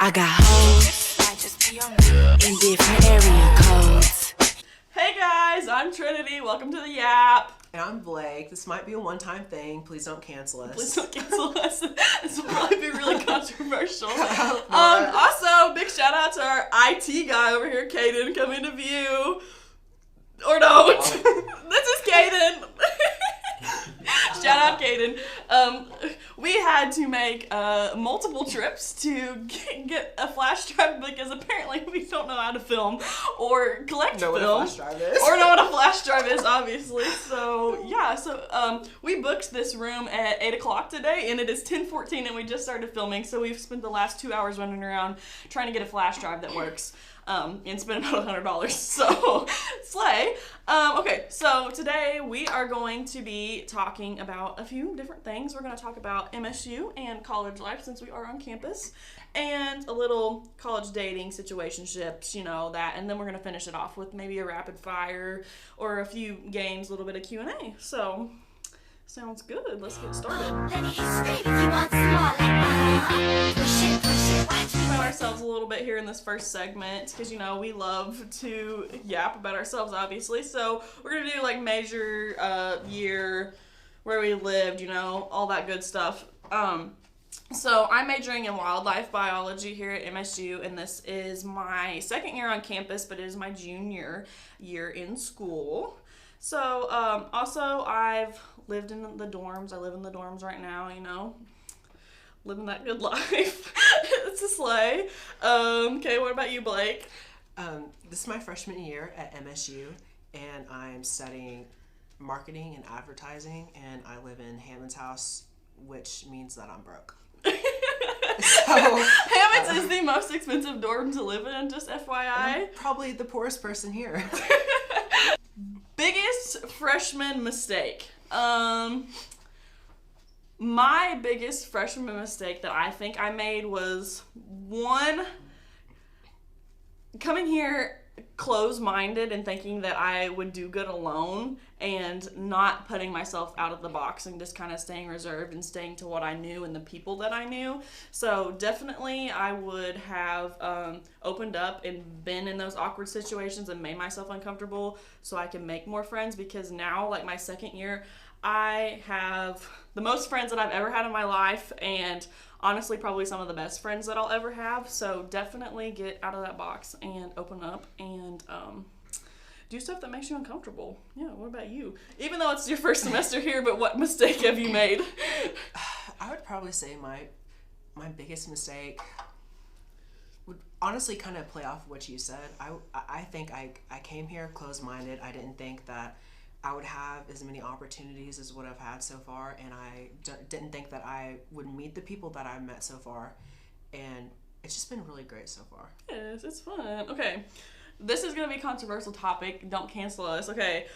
I got hoes in different area codes. Hey guys, I'm Trinity. Welcome to the Yap. And I'm Blake. This might be a one-time thing. Please don't cancel us. Please don't cancel us. This will probably be really controversial. Also, big shout out to our IT guy over here, Caden, coming to view. Or don't. This is Caden. Shout out, Caden. We had to make multiple trips to get a flash drive because apparently we don't know how to film or collect film. What a flash drive is. Or know what a flash drive is, obviously. So, yeah. So, we booked this room at 8 o'clock today, and it is 10:14, and we just started filming. So, we've spent the last 2 hours running around trying to get a flash drive that works. And spend about $100. So, slay. Okay, so today we are going to be talking about a few different things. We're going to talk about MSU and college life since we are on campus, and a little college dating, situationships, you know, that. And then we're going to finish it off with maybe a rapid fire or a few games, a little bit of Q&A. So, sounds good. Let's get started. About ourselves a little bit here in this first segment because, you know, we love to yap about ourselves, obviously. So we're going to do like major, year, where we lived, you know, all that good stuff. So I'm majoring in wildlife biology here at MSU, and this is my second year on campus, but it is my junior year in school. So, also I've lived in the dorms. I live in the dorms right now, you know, living that good life. It's a slay. Okay, what about you, Blake? This is my freshman year at MSU, and I'm studying marketing and advertising, and I live in Hammond's house, which means that I'm broke. Hammond's is the most expensive dorm to live in, just FYI. I'm probably the poorest person here. Biggest freshman mistake. My biggest freshman mistake that I think I made was, one, coming here closed-minded and thinking that I would do good alone and not putting myself out of the box and just kind of staying reserved and staying to what I knew and the people that I knew. So definitely I would have opened up and been in those awkward situations and made myself uncomfortable so I can make more friends, because now, like my second year, I have the most friends that I've ever had in my life, and honestly probably some of the best friends that I'll ever have. So definitely get out of that box and open up and do stuff that makes you uncomfortable. Yeah, what about you? Even though it's your first semester here, but what mistake have you made? I would probably say my biggest mistake would honestly kind of play off what you said. I think I came here closed-minded. I didn't think that I would have as many opportunities as what I've had so far, and I didn't think that I would meet the people that I've met so far, and it's just been really great so far. Yes, it's fun. Okay, this is going to be a controversial topic. Don't cancel us. Okay,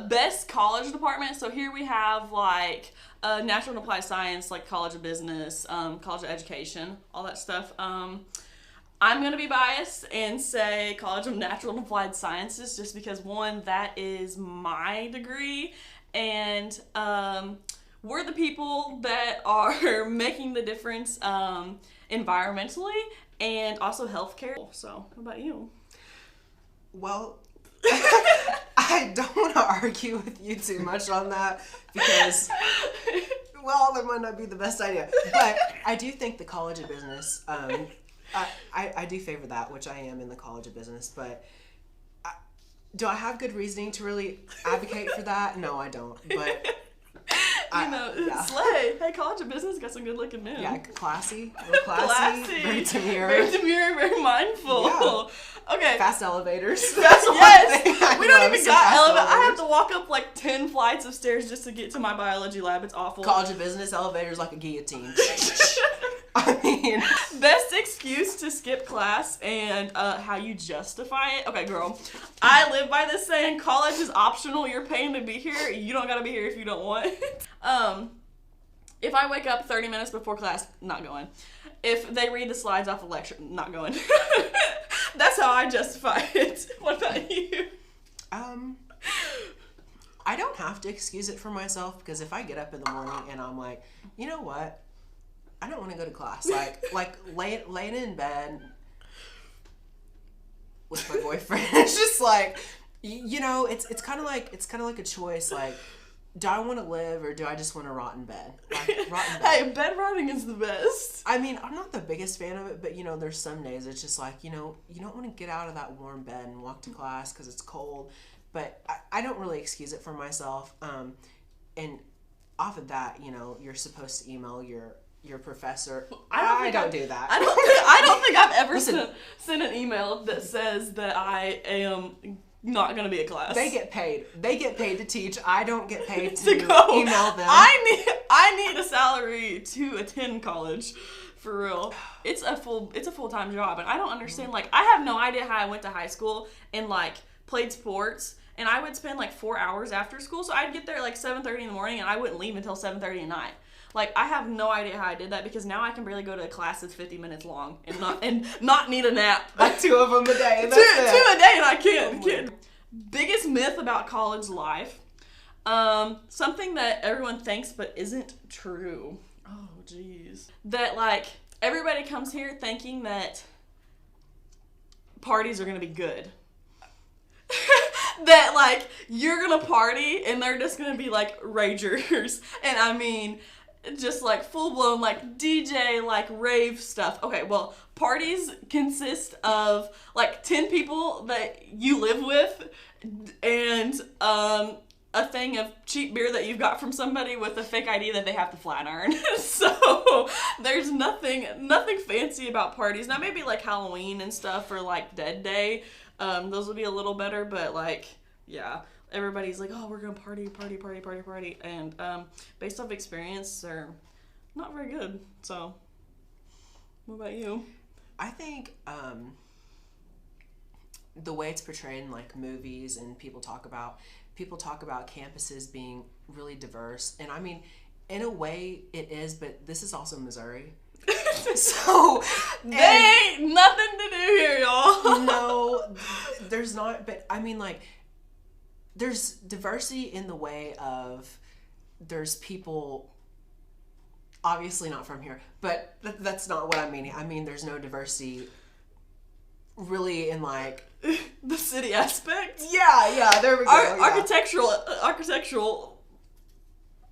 best college department. So here we have like natural and applied science, like College of Business, College of Education, all that stuff. I'm going to be biased and say College of Natural and Applied Sciences, just because, one, that is my degree, and we're the people that are making the difference environmentally and also healthcare. So, what about you? Well, I don't want to argue with you too much on that because, well, that might not be the best idea. But I do think the College of Business, I do favor that, which I am in the College of Business, but do I have good reasoning to really advocate for that? No, I don't, but slay. Hey, College of Business got some good looking men. Yeah, classy, real classy, very demure. Very demure, very mindful. Yeah. Okay. Fast elevators. Yes. We don't even got elevators. I have to walk up like 10 flights of stairs just to get to my biology lab. It's awful. College of Business elevators like a guillotine. I mean, best excuse to skip class and how you justify it. Okay, girl, I live by this saying: college is optional. You're paying to be here. You don't gotta be here if you don't want. If I wake up 30 minutes before class, not going. If they read the slides off the lecture, not going. That's how I justify it. What about you? I don't have to excuse it for myself, because if I get up in the morning and I'm like, you know what? I don't want to go to class. Like laying in bed with my boyfriend. It's just like, you know, it's kind of like a choice. Like, do I want to live or do I just want to rot in bed? Like, rot in bed. Hey, bed rotting is the best. I mean, I'm not the biggest fan of it, but you know, there's some days it's just like, you know, you don't want to get out of that warm bed and walk to class because it's cold. But I don't really excuse it for myself. And off of that, you know, you're supposed to email your professor. I don't do that. I don't think I've ever sent an email that says that I am not going to be at class. They get paid. They get paid to teach. I don't get paid to go. email them. I need a salary to attend college. For real. It's a full-time job, and I don't understand. Like, I have no idea how I went to high school and like played sports, and I would spend like 4 hours after school, so I'd get there at like 7:30 in the morning and I wouldn't leave until 7:30 at night. Like, I have no idea how I did that, because now I can barely go to a class that's 50 minutes long and not need a nap. Like 2 of them a day. Two a day, and I can't. Biggest myth about college life. Something that everyone thinks but isn't true. Oh, jeez. That, like, everybody comes here thinking that parties are gonna be good. That, like, you're gonna party and they're just gonna be, like, ragers. And I mean, just, like, full-blown, like, DJ, like, rave stuff. Okay, well, parties consist of, like, 10 people that you live with and, a thing of cheap beer that you've got from somebody with a fake ID that they have to flat iron. So, there's nothing fancy about parties. Now, maybe, like, Halloween and stuff, or, like, Dead Day. Those will be a little better, but, like, yeah. Everybody's like, oh, we're gonna party. And, based off experience, they're not very good. So, what about you? I think, the way it's portrayed in, like, movies and people talk about campuses being really diverse. And, I mean, in a way it is, but this is also Missouri. So they ain't nothing to do here, y'all. No, there's not. But I mean, like, there's diversity in the way of there's people obviously not from here, but that's not what I'm meaning. I mean, there's no diversity really in, like, the city aspect. Yeah, there we go. Architectural.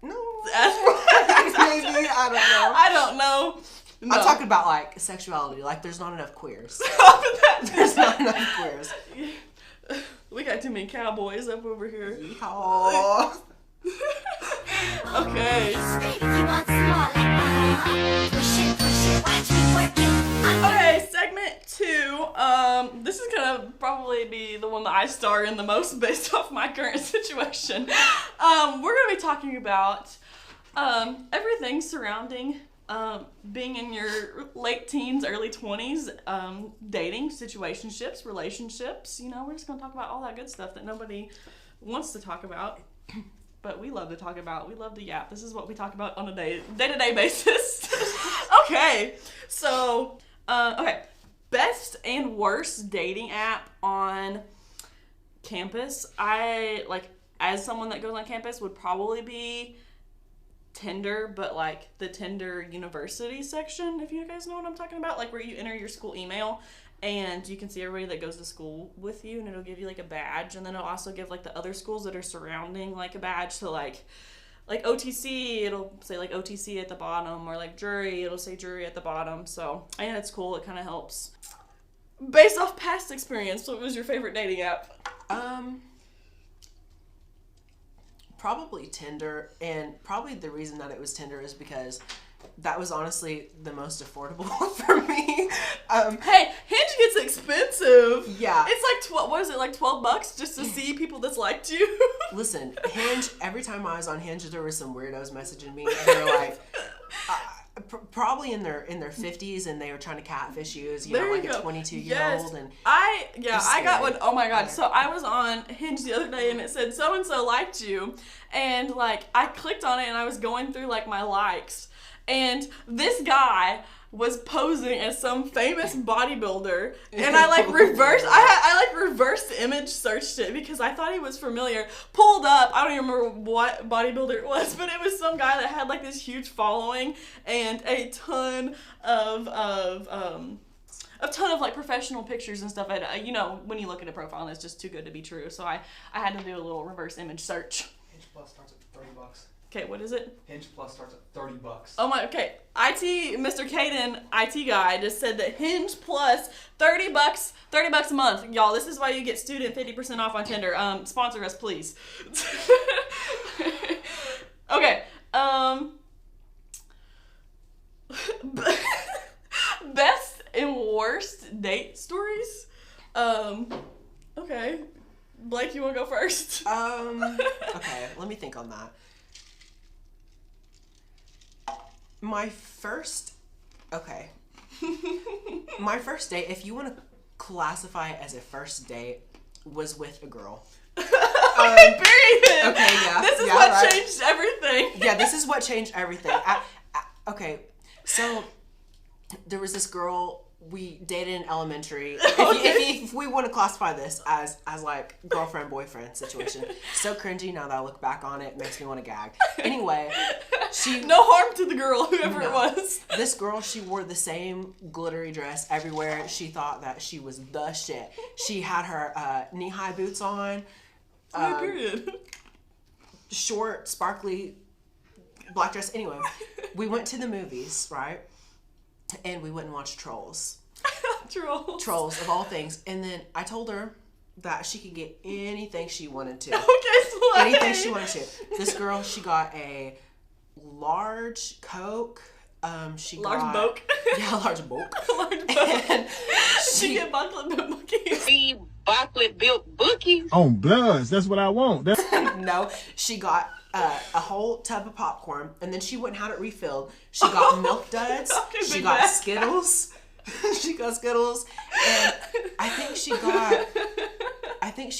No. Maybe, I don't know. No. I'm talking about, like, sexuality. Like, there's not enough queers. There's not enough queers. We got too many cowboys up over here. Yeehaw. Okay. Okay, segment 2. This is gonna probably be the one that I star in the most based off my current situation. We're gonna be talking about everything surrounding being in your late teens, early 20s, dating, situationships, relationships. You know, we're just gonna talk about all that good stuff that nobody wants to talk about, but we love to talk about. We love to yap. This is what we talk about on a day-to-day basis. Okay, so best and worst dating app on campus. I, like, as someone that goes on campus, would probably be Tinder, but, like, the Tinder University section, if you guys know what I'm talking about, like, where you enter your school email and you can see everybody that goes to school with you, and it'll give you, like, a badge, and then it'll also give, like, the other schools that are surrounding, like, a badge. So, like OTC, it'll say, like, OTC at the bottom, or, like, jury, it'll say jury at the bottom. So I think that's cool. It kind of helps. Based off past experience, what was your favorite dating app? Probably Tinder, and probably the reason that it was Tinder is because that was honestly the most affordable for me. Hey, Hinge gets expensive. Yeah. It's like, what is it, like $12 just to see people that's liked you? Listen, Hinge, every time I was on Hinge, there were some weirdos messaging me. They were like, probably in their 50s, and they were trying to catfish you as, you know, like a 22-year-old. And I got one. Oh my god. So I was on Hinge the other day, and it said so and so liked you, and, like, I clicked on it, and I was going through, like, my likes, and this guy was posing as some famous bodybuilder, and I like reverse image searched it because I thought he was familiar. Pulled up, I don't even remember what bodybuilder it was, but it was some guy that had like this huge following and a ton of like professional pictures and stuff. And you know, when you look at a profile and it's just too good to be true, so I had to do a little reverse image search. Hinge Plus starts at $30. Okay, what is it? Hinge Plus starts at $30. Oh my, okay. Mr. Caden, IT guy, just said that Hinge Plus, $30 a month. Y'all, this is why you get student 50% off on Tinder. Sponsor us, please. Okay, best and worst date stories? Okay. Blake, you wanna go first? Okay, let me think on that. My first date, if you want to classify it as a first date, was with a girl. Period. Okay, yeah. This is yeah, what right. changed everything. Yeah, this is what changed everything. Okay, so there was this girl we dated in elementary. If we want to classify this as like girlfriend boyfriend situation, so cringy now that I look back on it, makes me want to gag. Anyway, no harm to the girl, whoever it was. This girl, she wore the same glittery dress everywhere. She thought that she was the shit. She had her knee-high boots on. Period. Short, sparkly black dress. Anyway, we went to the movies, right? And we went and watched Trolls. Trolls, of all things. And then I told her that she could get anything she wanted to. Okay, slay. Anything she wanted to. This girl, she got a large Coke. Large Boke. Yeah, large Boke. Large Boke. And she get chocolate milk bookies. Chocolate milk bookies. On Bloods, that's what I want. No, she got a whole tub of popcorn, and then she went and had it refilled. She got Milk Duds. She got Skittles. She got Skittles, and I think she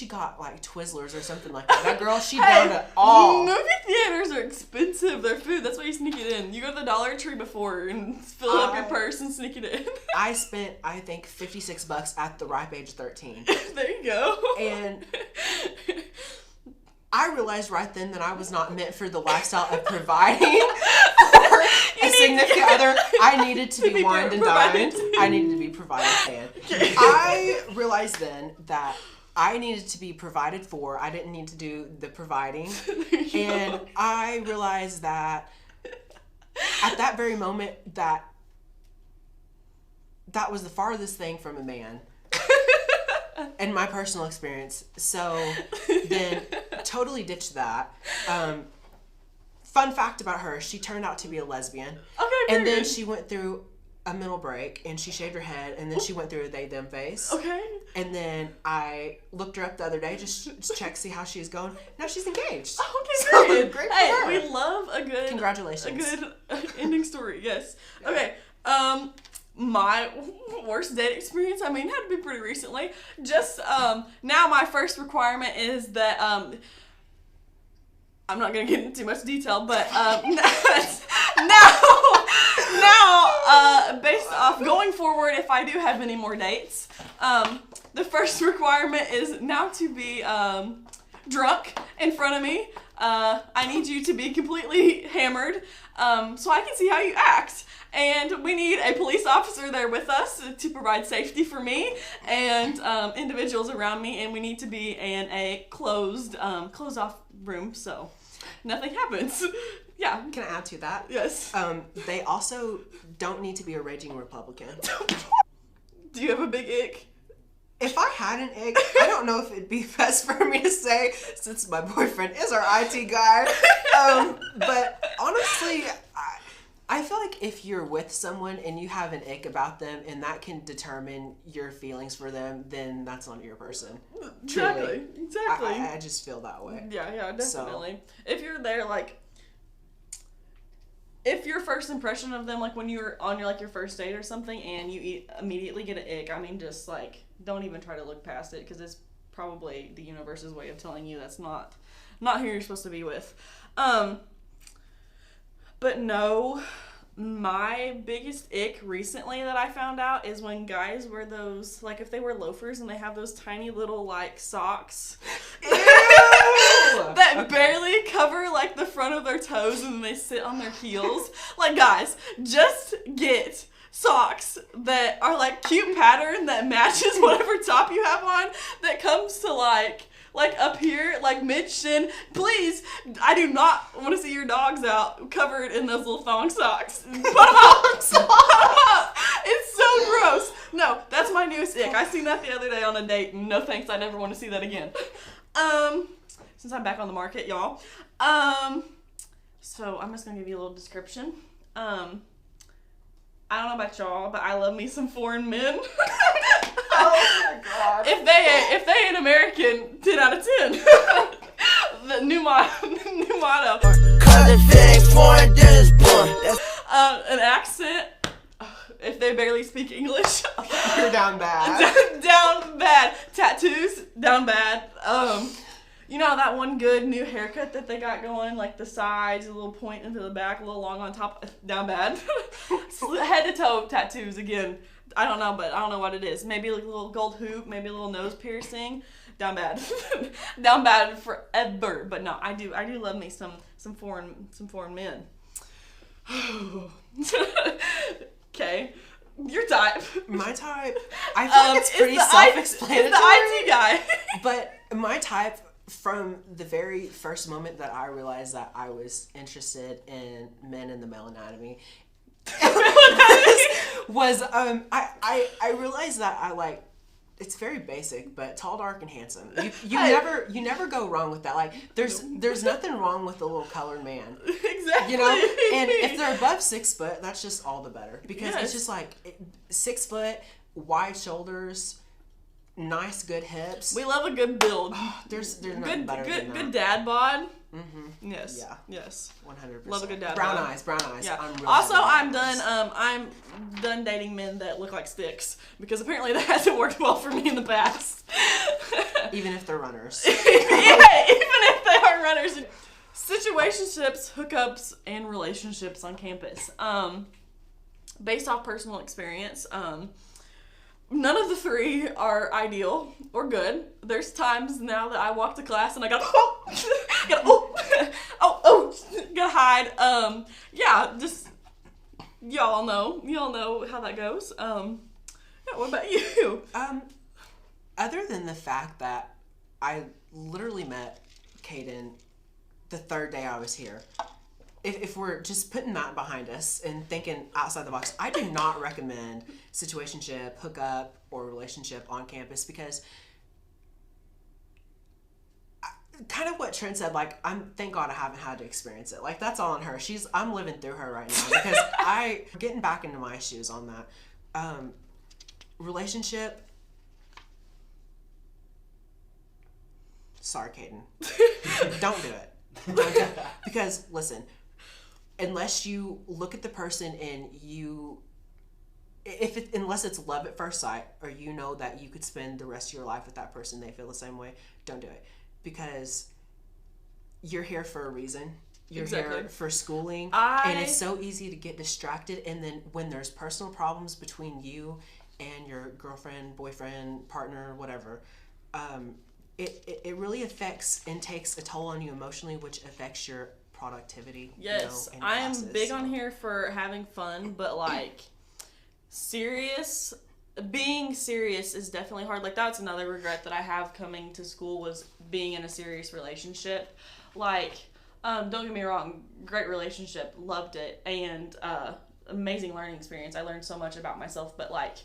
got like Twizzlers or something like that. That girl, she downed it all. Movie theaters are expensive. They're food. That's why you sneak it in. You go to the Dollar Tree before and fill up your purse and sneak it in. I spent, I think, $56 at the ripe age of 13. There you go. And I realized right then that I was not meant for the lifestyle of providing for a significant other. I needed to be wined and dined. I needed to be provided for. Okay. I realized then that I needed to be provided for. I didn't need to do the providing. And I realized that at that very moment that was the farthest thing from a man. In my personal experience. So then totally ditched that. Fun fact about her, she turned out to be a lesbian. Okay, and then she went through a mental break and she shaved her head and then she went through a they-them phase. Okay. And then I looked her up the other day just to check, see how she's going. Now she's engaged. Okay, so good. great for Hey, her. we love a good... Congratulations. A good ending story, yes. Okay, my worst date experience, I mean, had to be pretty recently. Just, now my first requirement is that, I'm not going to get into too much detail, but, now, based off going forward, if I do have any more dates, the first requirement is now to be, drunk in front of me. I need you to be completely hammered, so I can see how you act. And we need a police officer there with us to provide safety for me and individuals around me, and we need to be in a closed off room so nothing happens. Yeah. Can I add to that? Yes. They also don't need to be a raging Republican. Do you have a big ick? If I had an ick, I don't know if it'd be best for me to say since my boyfriend is our IT guy. But honestly, I feel like if you're with someone and you have an ick about them and that can determine your feelings for them, then that's not your person. Truly. Exactly. I just feel that way. Yeah, definitely. So. If you're there, like, if your first impression of them, like when you're on your first date or something and you immediately get an ick, I mean, just like, don't even try to look past it because it's probably the universe's way of telling you that's not who you're supposed to be with. But no, My biggest ick recently that I found out is when guys wear those, like if they wear loafers and they have those tiny little like socks that barely cover like the front of their toes and they sit on their heels. Like guys, just get socks that are like cute pattern that matches whatever top you have on that comes to like up here, like mid-shin. Please, I do not want to see your dogs out covered in those little thong socks. Put them up. Put them up. It's so gross. No, that's my newest ick. I seen that the other day on a date. No thanks, I never want to see that again. Since I'm back on the market, y'all. So I'm just going to give you a little description. I don't know about y'all, but I love me some foreign men. Oh my god. If they ain't American, 10 out of 10. The new motto. Cause if it ain't foreign, then it's born. An accent. If they barely speak English. You're down bad. Down bad. Tattoos, down bad. You know that one good new haircut that they got going, like the sides, a little point into the back, a little long on top, down bad. Head to toe tattoos again. I don't know, but I don't know what it is. Maybe like a little gold hoop, maybe a little nose piercing. Down bad. Down bad forever. But no, I do love me some foreign men. Okay. Your type. My type, I feel like it's pretty self-explanatory. It's the IT guy. But my type, from the very first moment that I realized that I was interested in men in the male anatomy, was I realized that I like, it's very basic, but tall, dark, and handsome. You never go wrong with that. Like there's nothing wrong with a little colored man. Exactly. You know, and if they're above 6 foot, that's just all the better, because Yes. it's just like 6 foot, wide shoulders, nice good hips. We love a good build. There's nothing better than that. Good dad bod. Mm-hmm. Yes. Yeah. Yes. 100%. Love a good dad Brown bod. eyes, brown eyes. Yeah. I'm really Also, happy with brown eyes. I'm done dating men that look like sticks, because apparently that hasn't worked well for me in the past. Even if they're runners. Yeah, even if they are runners. Situationships, hookups, and relationships on campus. Based off personal experience, none of the three are ideal or good. There's times now that I walk to class and I gotta gotta hide. Yeah, just y'all know how that goes. Yeah, what about you? Other than the fact that I literally met Caden the third day I was here, if we're just putting that behind us and thinking outside the box, I do not recommend situationship, hookup, or relationship on campus, because kind of what Trin said, like, thank God I haven't had to experience it. Like, that's all on her. I'm living through her right now, because getting back into my shoes on that. Relationship, sorry, Caden. Don't do it. Don't do it. Because, listen, unless you look at the person and unless it's love at first sight, or you know that you could spend the rest of your life with that person, they feel the same way, don't do it. Because you're here for a reason. You're Exactly. here for schooling, and it's so easy to get distracted. And then when there's personal problems between you and your girlfriend, boyfriend, partner, whatever, it really affects and takes a toll on you emotionally, which affects your productivity. Yes, in I am classes, big so. on here for having fun, but like being serious is definitely hard. Like, that's another regret that I have coming to school, was being in a serious relationship. Like, don't get me wrong, great relationship, loved it, and amazing learning experience. I learned so much about myself, but like,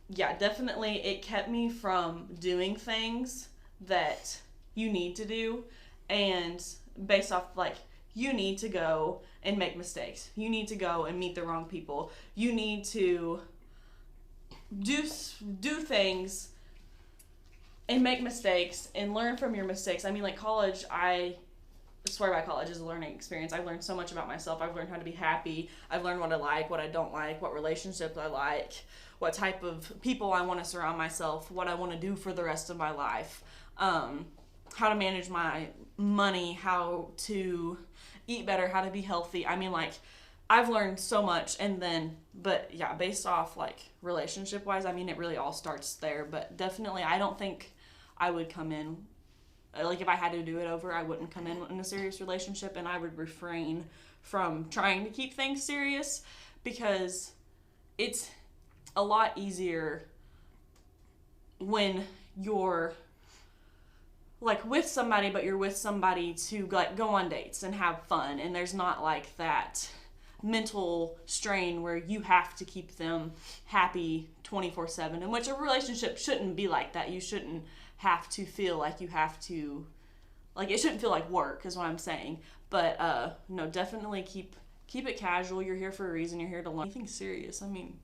yeah, definitely it kept me from doing things that you need to do, and based off, like, you need to go and make mistakes. You need to go and meet the wrong people. You need to do things and make mistakes and learn from your mistakes. I mean, like, college, I swear by college is a learning experience. I've learned so much about myself. I've learned how to be happy. I've learned what I like, what I don't like, what relationships I like, what type of people I want to surround myself, what I want to do for the rest of my life, how to manage my money, how to eat better, how to be healthy. I mean, like, I've learned so much, and then, but yeah, based off like relationship wise, I mean, it really all starts there. But definitely, I don't think I would come in, like if I had to do it over, I wouldn't come in a serious relationship, and I would refrain from trying to keep things serious, because it's a lot easier when you're like with somebody, but you're with somebody to like go on dates and have fun, and there's not like that mental strain where you have to keep them happy 24/7, in which a relationship shouldn't be like that. You shouldn't have to feel like you have to, like, it shouldn't feel like work is what I'm saying. But no, definitely keep it casual. You're here for a reason. You're here to learn. Anything serious, I mean,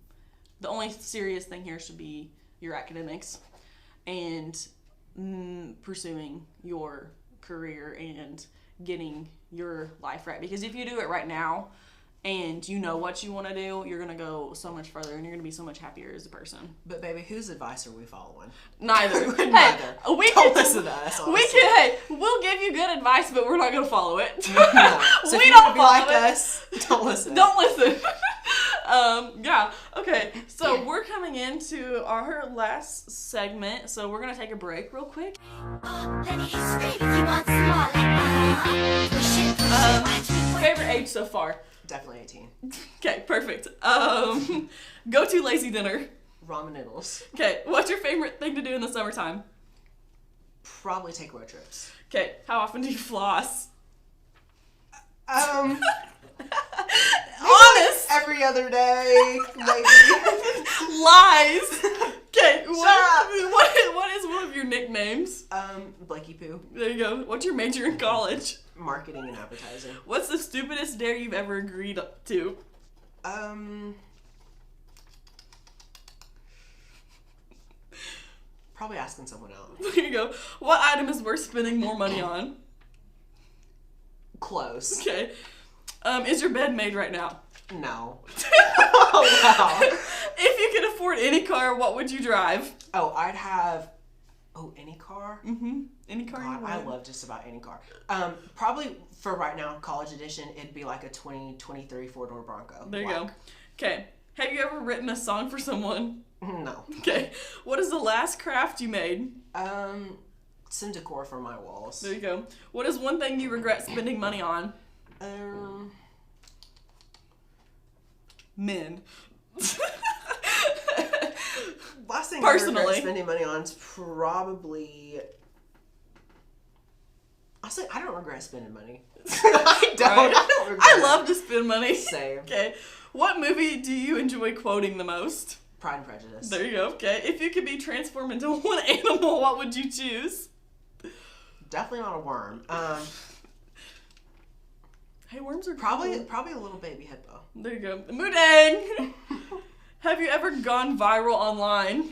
the only serious thing here should be your academics and pursuing your career and getting your life right. Because if you do it right now and you know what you want to do, you're going to go so much further, and you're going to be so much happier as a person. But baby, whose advice are we following? Neither. Neither. We Don't listen to us, honestly. We'll give you good advice, but we're not going to follow it. No. So We if you don't want to be follow like it. us, don't listen. Don't listen. Yeah. Okay. So we're coming into our last segment. So we're gonna take a break real quick. Favorite age so far? Definitely 18. Okay. Perfect. Go to lazy dinner. Ramen noodles. Okay. What's your favorite thing to do in the summertime? Probably take road trips. Okay. How often do you floss? Honest. Honest. Every other day, maybe. Lies. Okay. up. What is one of your nicknames? Blakey Poo. There you go. What's your major in college? Marketing and advertising. What's the stupidest dare you've ever agreed to? Probably asking someone out. There you go. What item is worth spending more money on? Close. Okay. Is your bed made right now? No. Oh, wow. If you could afford any car, what would you drive? Oh, I'd have... Oh, any car? Mm-hmm. Any car God, you I want. love just about any car. Probably for right now, college edition, it'd be like a 2023 four-door Bronco. There you go. Okay. Have you ever written a song for someone? No. Okay. What is the last craft you made? Some decor for my walls. There you go. What is one thing you regret spending money on? Last Men. thing Personally. I regret spending money on is probably... Honestly, I don't regret spending money. I don't. Right? I don't regret I it. love to spend money. Same. Okay. What movie do you enjoy quoting the most? Pride and Prejudice. There you go. Okay. If you could be transformed into one animal, what would you choose? Definitely not a worm. Hey, worms are Probably cool. a little baby hippo. There you go. Moodang! Have you ever gone viral online?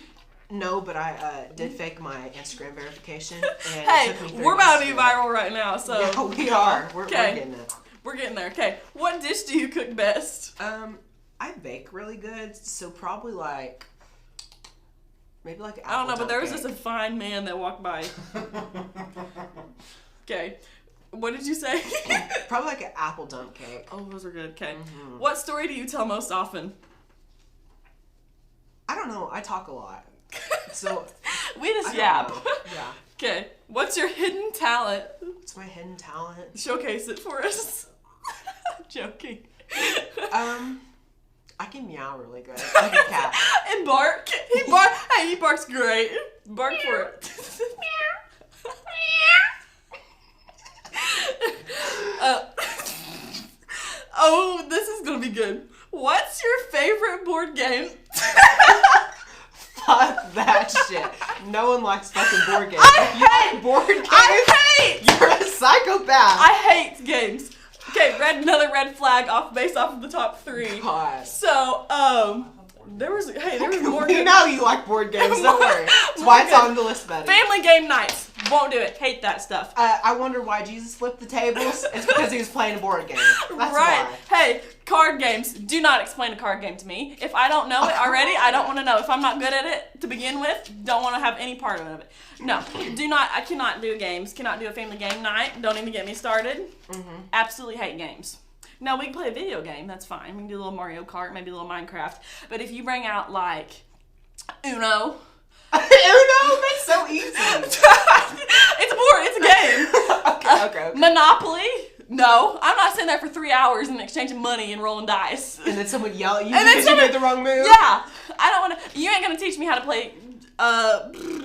No, but I did fake my Instagram verification. And Hey, it took me 3 we're about to months be do it. viral right now, so. Yeah, we are. We're Okay. getting it. We're getting there. Okay. What dish do you cook best? I bake really good, so probably like maybe like I don't know, but there was just just a fine man that walked by. Okay. What did you say? probably like an apple dump cake. Oh, those are good. Okay. Mm-hmm. What story do you tell most often? I don't know. I talk a lot, so We I just don't yap. know. Yeah, Okay. What's your hidden talent? it's my hidden talent. Showcase it for us. Joking. I can meow really good, like a cat. And bark. Hey, he barks great. Bark for it. Oh, this is gonna be good. What's your favorite board game? Fuck that shit. No one likes fucking board games. I hate Board games. I hate. You're a psychopath. I hate games. Okay, another red flag based off of the top 3. God. So, there was more. We know you like board games. Don't worry. That's why it's on the list, buddy. Family game nights. Won't do it. Hate that stuff. I wonder why Jesus flipped the tables. It's because he was playing a board game. That's Right. why. Hey, card games. Do not explain a card game to me. If I don't know it already, I don't want to know. If I'm not good at it to begin with, don't want to have any part of it. No, do not. I cannot do games. Cannot do a family game night. Don't even get me started. Absolutely hate games. Now, we can play a video game. That's fine. We can do a little Mario Kart, maybe a little Minecraft. But if you bring out, like, Uno... Uno? That's so easy. It's a board. It's a game. Okay. Monopoly? No. I'm not sitting there for 3 hours and exchanging money and rolling dice. And then someone yell at you And then because you made the wrong move? Yeah. I don't want to... You ain't going to teach me how to play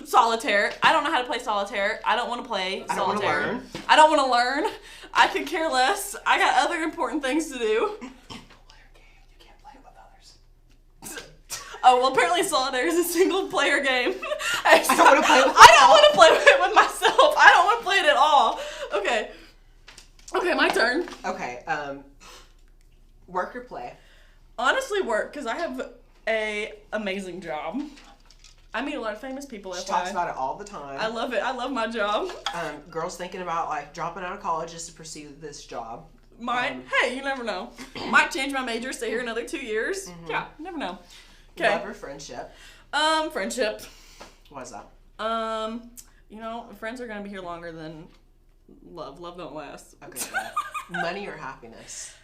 solitaire. I don't know how to play solitaire. I don't want to play solitaire. I don't want to learn. I don't want to learn. I could care less. I got other important things to do. Oh, well, apparently solitaire is a single-player game. I don't want to play with I don't want to play it with myself. I don't want to play it at all. Okay. Okay, my turn. Okay, work or play? Honestly, work, because I have a amazing job. I meet a lot of famous people. She talks about it all the time. I love it. I love my job. Girls thinking about, like, dropping out of college just to pursue this job. Might. Hey, you never know. Might change my major, stay here another 2 years. Mm-hmm. Yeah, you never know. Okay. Love or friendship? Friendship. What is that? You know, friends are gonna be here longer than love. Love don't last. Okay. Money or happiness?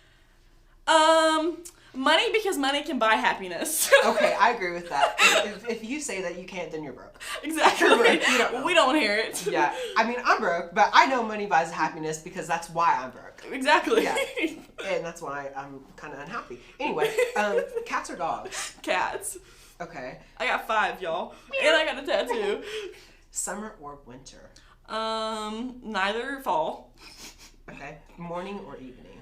Money, because money can buy happiness. Okay, I agree with that. If you say that you can't, then you're broke. Exactly. You're broke. You don't know. We don't want to hear it. Yeah. I mean, I'm broke, but I know money buys happiness because that's why I'm broke. Exactly. Yeah. And that's why I'm kind of unhappy. Anyway, cats or dogs? Cats. Okay. I got 5, y'all. And I got a tattoo. Summer or winter? Neither. Fall. Okay. Morning or evening?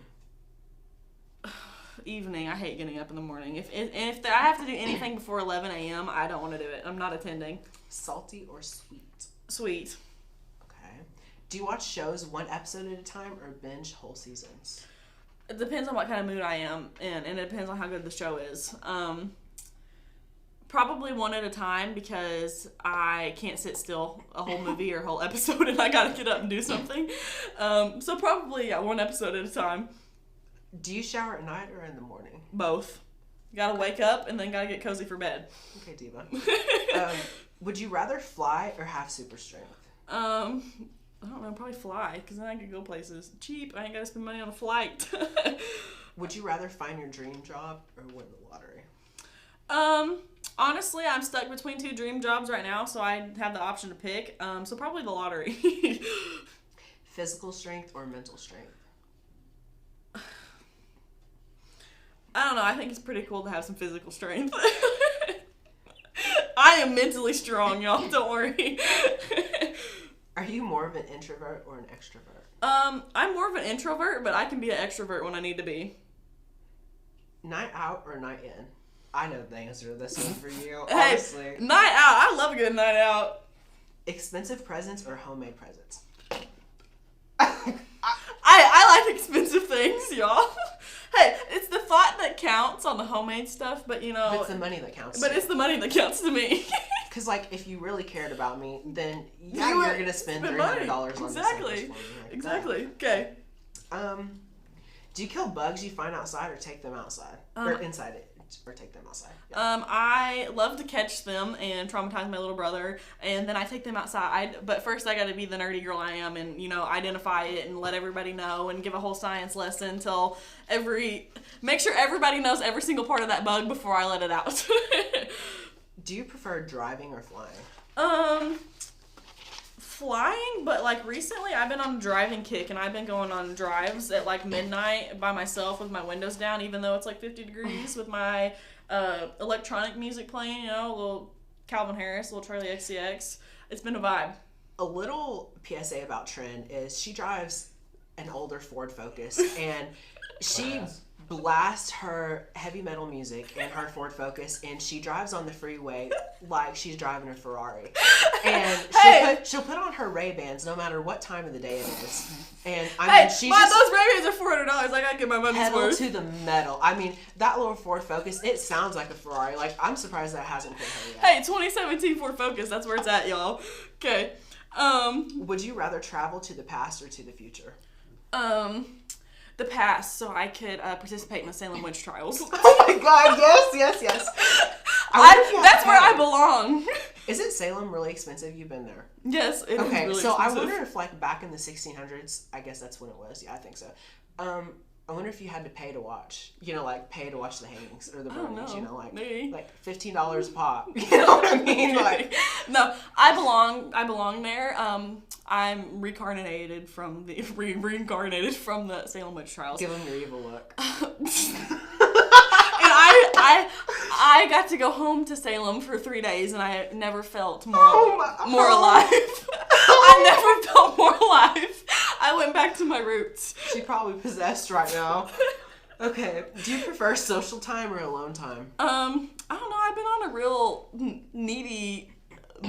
Evening. I hate getting up in the morning. If I have to do anything before 11 a.m., I don't want to do it. I'm not attending. Salty or sweet? Sweet. Okay. Do you watch shows one episode at a time or binge whole seasons? It depends on what kind of mood I am in, and it depends on how good the show is. Probably one at a time because I can't sit still a whole movie or a whole episode, and I gotta get up and do something. So probably, yeah, one episode at a time. Do you shower at night or in the morning? Both. Gotta wake up and then gotta get cozy for bed. Okay, diva. Would you rather fly or have super strength? I don't know, probably fly, because then I could go places cheap. I ain't gotta spend money on a flight. Would you rather find your dream job or win the lottery? Honestly, I'm stuck between 2 dream jobs right now, so I have the option to pick. So probably the lottery. Physical strength or mental strength? I don't know. I think it's pretty cool to have some physical strength. I am mentally strong, y'all. Don't worry. Are you more of an introvert or an extrovert? I'm more of an introvert, but I can be an extrovert when I need to be. Night out or night in? I know the answer to this one for you, Hey, honestly. night out. I love a good night out. Expensive presents or homemade presents? I like expensive things, y'all. Hey, it's the thought that counts on the homemade stuff, but you know... But it's the money that counts. But it's the money that counts to me. Because, like, if you really cared about me, then you're going to spend $300 on exactly. this for me. Like exactly. Okay. Do you kill bugs you find outside or take them outside? Or inside it? Or take them outside? Yeah. I love to catch them and traumatize my little brother, and then I take them outside. But first, I got to be the nerdy girl I am, and identify it and let everybody know, and give a whole science lesson till make sure everybody knows every single part of that bug before I let it out. Do you prefer driving or flying? Flying, but like recently I've been on a driving kick, and I've been going on drives at like midnight by myself with my windows down, even though it's like 50 degrees, with my electronic music playing, a little Calvin Harris, a little Charlie XCX. It's been a vibe. A little PSA about Trin is she drives an older Ford Focus, and she blasts her heavy metal music in her Ford Focus, and she drives on the freeway like she's driving a Ferrari. And she'll put on her Ray-Bans no matter what time of the day it is. And I mean, she's just those Ray-Bans are $400. I gotta get my money's pedal worth. to the metal. I mean, that little Ford Focus, it sounds like a Ferrari. Like, I'm surprised that hasn't hit her yet. Hey, 2017 Ford Focus, that's where it's at, y'all. Okay. Would you rather travel to the past or to the future? The past, so I could participate in the Salem witch trials. Oh my God! Yes. That's where I belong. Isn't Salem really expensive? You've been there. Yes, it is Okay, really so expensive. I wonder if, like, back in the 1600s, I guess that's when it was. Yeah, I think so. I wonder if you had to pay to watch. You know, like pay to watch the hangings or the I don't burnings. know. You know, like Maybe. like $15 a pop. You know what I mean? Like No, I belong there. I'm reincarnated from the Salem witch trials. give them your evil look. And I got to go home to Salem for 3 days, and I never felt more alive. I never felt more alive. I went back to my roots. She's probably possessed right now. Okay. Do you prefer social time or alone time? I don't know. I've been on a real needy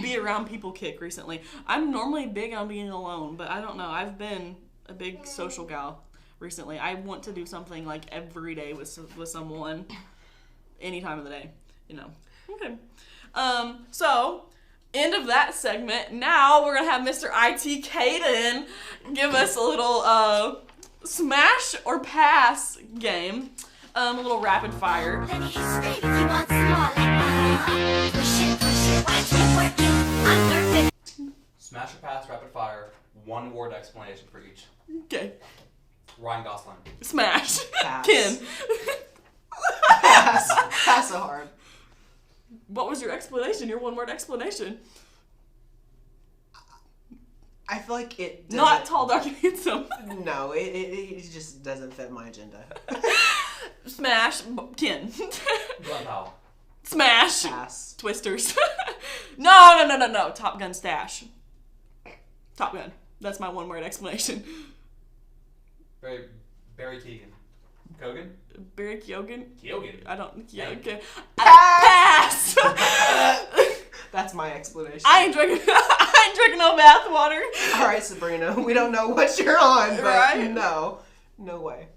be around people kick recently. I'm normally big on being alone, but I don't know. I've been a big social gal recently. I want to do something like every day with someone, any time of the day. You know. Okay. So end of that segment. Now we're gonna have Mr. IT Caden give us a little smash or pass game. A little rapid fire. Smash or pass, rapid fire, one word explanation for each. Okay. Ryan Gosling. Smash. Pass. Ken. Pass so hard. What was your explanation? Your one word explanation. I feel like it doesn't, Not tall, dark, and handsome. No, it just doesn't fit my agenda. Smash. Ken. Glenn Powell. Smash. Pass. Twisters. No. Top Gun stash. Top Gun. That's my one word explanation. Barry Keoghan. Kogan? Barry Keoghan? Keoghan. I don't. Yeah, Thank okay. Pass. Pass. That's my explanation. I ain't drinking no bath water. All right, Sabrina. We don't know what you're on, but Right? no way.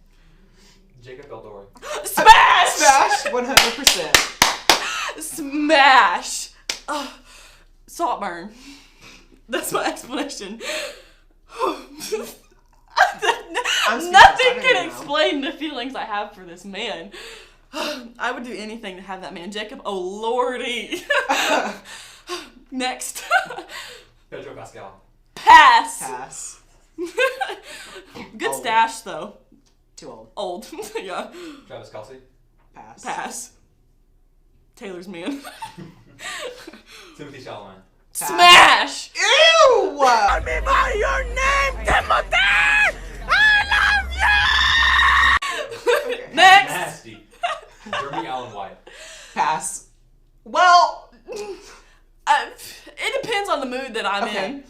Jacob Eldori. Smash. Smash 100%. Smash. Saltburn. That's my explanation. I'm speechless. Nothing I don't can even know. explain the feelings I have for this man. I would do anything to have that man. Jacob, oh lordy. Next. Pedro Pascal. Pass. Pass. Good Old. stash though. Too old. Old. Yeah. Travis Kelce. Pass. Pass. Taylor's man. Timothy Chalamet. Pass. Smash. Ew! Me by your name, Timothy! I love you! Next. Nasty. Jeremy Allen White. Pass. Well, It depends on the mood that I'm okay. in.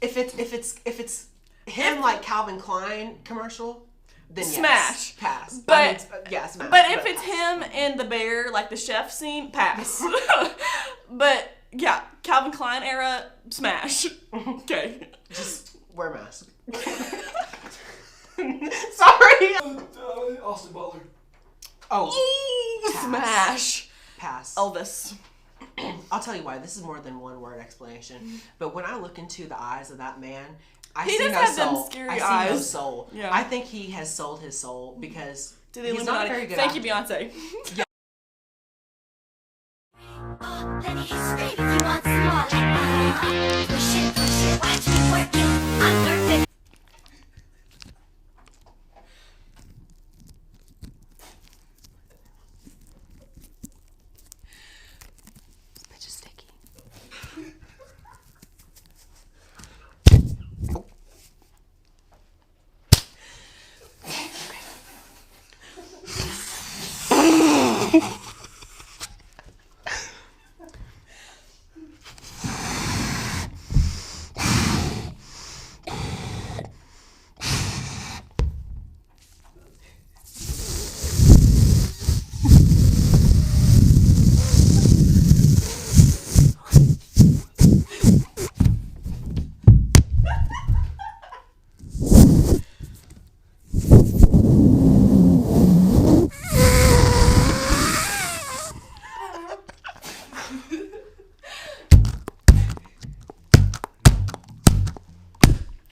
If it's him like Calvin Klein commercial, then yes. Smash. Pass. But- I mean, yeah, smash. But if it's pass. him and the bear, like the chef scene, pass. But yeah, Calvin Klein era, smash. Okay. Just wear a mask. Sorry. Austin Butler. Oh, Ooh, Pass. smash. pass. Elvis. I'll tell you why. This is more than one word explanation. But when I look into the eyes of that man, I He see does no have them soul. scary I see no eyes. soul. Yeah. I think he has sold his soul because To the he's not a very Illuminati. good Thank you, actor. Beyonce. This bitch is sticky.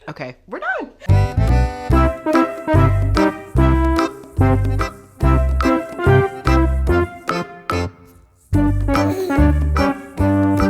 Okay, we're done.